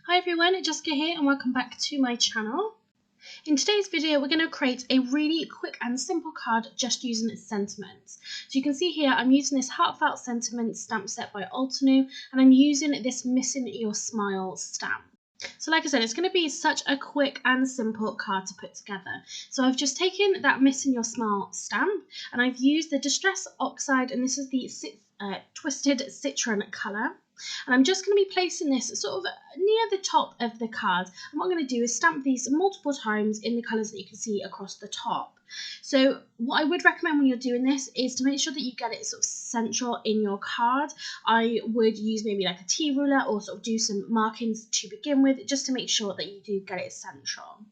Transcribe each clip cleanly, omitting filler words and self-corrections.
Hi everyone, Jessica here and welcome back to my channel. In today's video we're going to create a really quick and simple card just using sentiments. So you can see here I'm using this Heartfelt Sentiment stamp set by Altenew and I'm using this Missing Your Smile stamp. So like I said, it's going to be such a quick and simple card to put together. So I've just taken that Missing Your Smile stamp and I've used the Distress Oxide, and this is the Twisted Citron colour. And I'm just going to be placing this sort of near the top of the card. And what I'm going to do is stamp these multiple times in the colours that you can see across the top. So what I would recommend when you're doing this is to make sure that you get it sort of central in your card. I would use maybe like a T-ruler or sort of do some markings to begin with, just to make sure that you do get it central.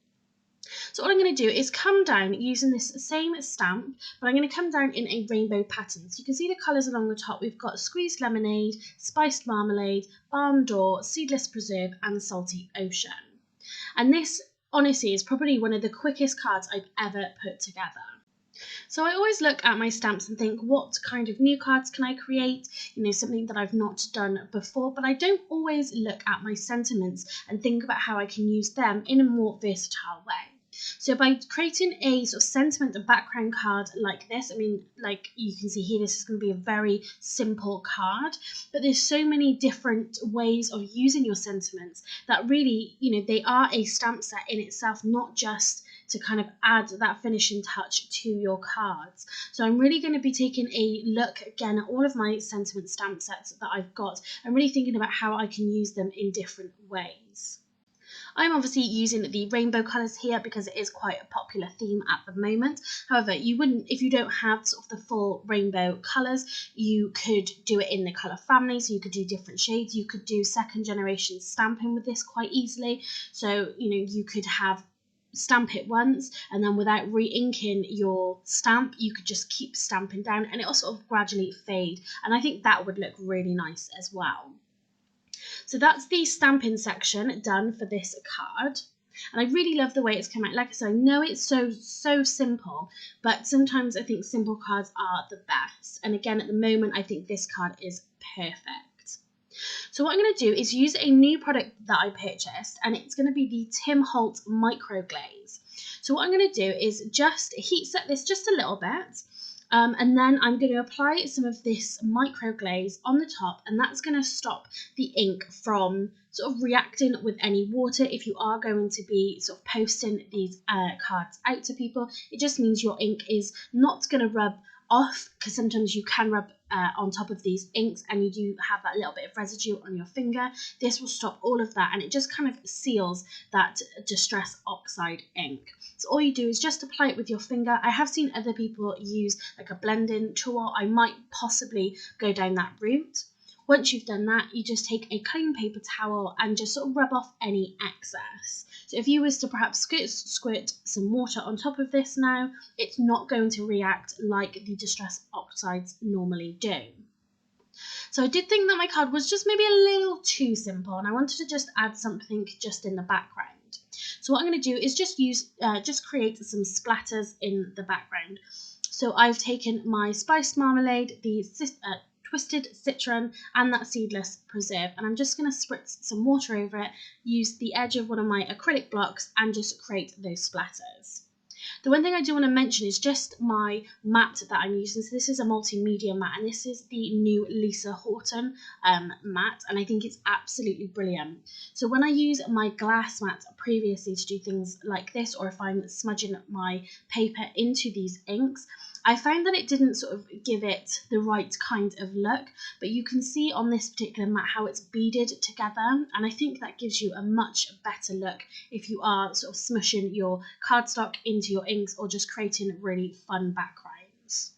So what I'm going to do is come down using this same stamp, but I'm going to come down in a rainbow pattern. So you can see the colours along the top. We've got Squeezed Lemonade, Spiced Marmalade, Barn Door, Seedless Preserve and Salty Ocean. And this honestly is probably one of the quickest cards I've ever put together. So I always look at my stamps and think, what kind of new cards can I create? You know, something that I've not done before, but I don't always look at my sentiments and think about how I can use them in a more versatile way. So by creating a sort of sentiment and background card like this, I mean, like you can see here, this is going to be a very simple card, but there's so many different ways of using your sentiments that really, you know, they are a stamp set in itself, not just to kind of add that finishing touch to your cards. So I'm really going to be taking a look again at all of my sentiment stamp sets that I've got and really thinking about how I can use them in different ways. I'm obviously using the rainbow colours here because it is quite a popular theme at the moment. However, you wouldn't, if you don't have sort of the full rainbow colours, you could do it in the colour family. So you could do different shades. You could do second generation stamping with this quite easily. So, you know, you could have stamp it once and then without re-inking your stamp, you could just keep stamping down and it'll sort of gradually fade. And I think that would look really nice as well. So that's the stamping section done for this card. And I really love the way it's come out. Like I said, I know it's so simple, but sometimes I think simple cards are the best. And again, at the moment, I think this card is perfect. So what I'm going to do is use a new product that I purchased, and it's going to be the Holtz Micro Glaze. So what I'm going to do is just heat set this just a little bit. And then I'm going to apply some of this micro glaze on the top, and that's going to stop the ink from sort of reacting with any water. If you are going to be sort of posting these cards out to people, it just means your ink is not going to rub off, because sometimes you can rub on top of these inks and you do have that little bit of residue on your finger. This will stop all of that and it just kind of seals that Distress Oxide ink. So all you do is just apply it with your finger. I have seen other people use like a blending tool. I might possibly go down that route. Once you've done that, you just take a clean paper towel and just sort of rub off any excess. So if you was to perhaps squirt some water on top of this now, it's not going to react like the Distress Oxides normally do. So I did think that my card was just maybe a little too simple, and I wanted to just add something just in the background. So what I'm going to do is just create some splatters in the background. So I've taken my Spiced Marmalade, the Twisted Citron and that Seedless Preserve, and I'm just going to spritz some water over it, use the edge of one of my acrylic blocks and just create those splatters. The one thing I do want to mention is just my mat that I'm using. So this is a multimedia mat, and this is the new Lisa Horton mat, and I think it's absolutely brilliant. So when I use my glass mat previously to do things like this, or if I'm smudging my paper into these inks, I found that it didn't sort of give it the right kind of look, but you can see on this particular mat how it's beaded together, and I think that gives you a much better look if you are sort of smushing your cardstock into your inks or just creating really fun backgrounds.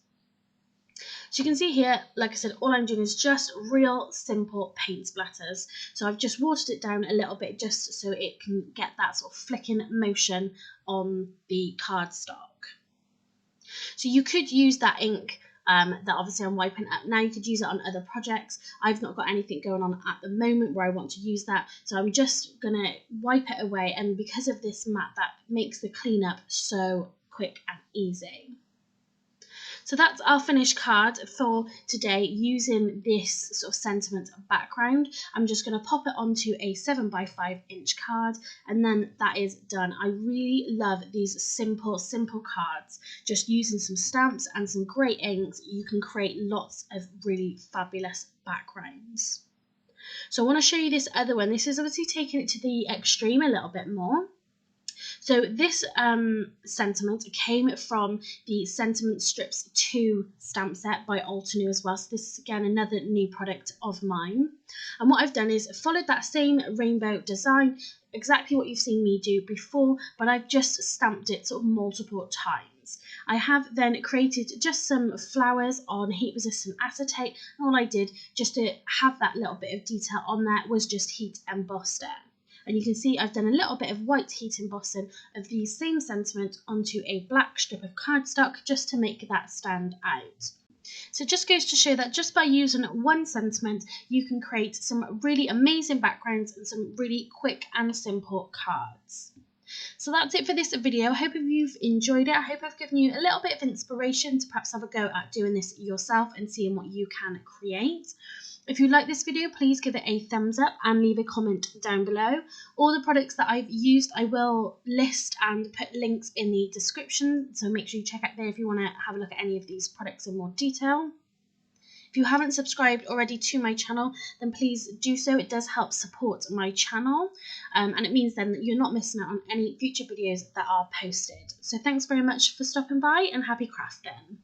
So you can see here, like I said, all I'm doing is just real simple paint splatters. So I've just watered it down a little bit just so it can get that sort of flicking motion on the cardstock. So you could use that ink that obviously I'm wiping up now. You could use it on other projects. I've not got anything going on at the moment where I want to use that, so I'm just going to wipe it away, and because of this mat, that makes the cleanup so quick and easy. So that's our finished card for today using this sort of sentiment background. I'm just going to pop it onto a 7x5" card, and then that is done. I really love these simple cards. Just using some stamps and some great inks, you can create lots of really fabulous backgrounds. So I want to show you this other one. This is obviously taking it to the extreme a little bit more. So this sentiment came from the Sentiment Strips 2 stamp set by Altenew as well. So this is again another new product of mine. And what I've done is followed that same rainbow design, exactly what you've seen me do before, but I've just stamped it sort of multiple times. I have then created just some flowers on heat resistant acetate, and all I did just to have that little bit of detail on there was just heat embossed it. And you can see I've done a little bit of white heat embossing of the same sentiment onto a black strip of cardstock just to make that stand out. So it just goes to show that just by using one sentiment, you can create some really amazing backgrounds and some really quick and simple cards. So that's it for this video. I hope you've enjoyed it. I hope I've given you a little bit of inspiration to perhaps have a go at doing this yourself and seeing what you can create. If you like this video, please give it a thumbs up and leave a comment down below. All the products that I've used, I will list and put links in the description, so make sure you check out there if you want to have a look at any of these products in more detail. If you haven't subscribed already to my channel, then please do so. It does help support my channel, and it means then that you're not missing out on any future videos that are posted. So thanks very much for stopping by, and happy crafting.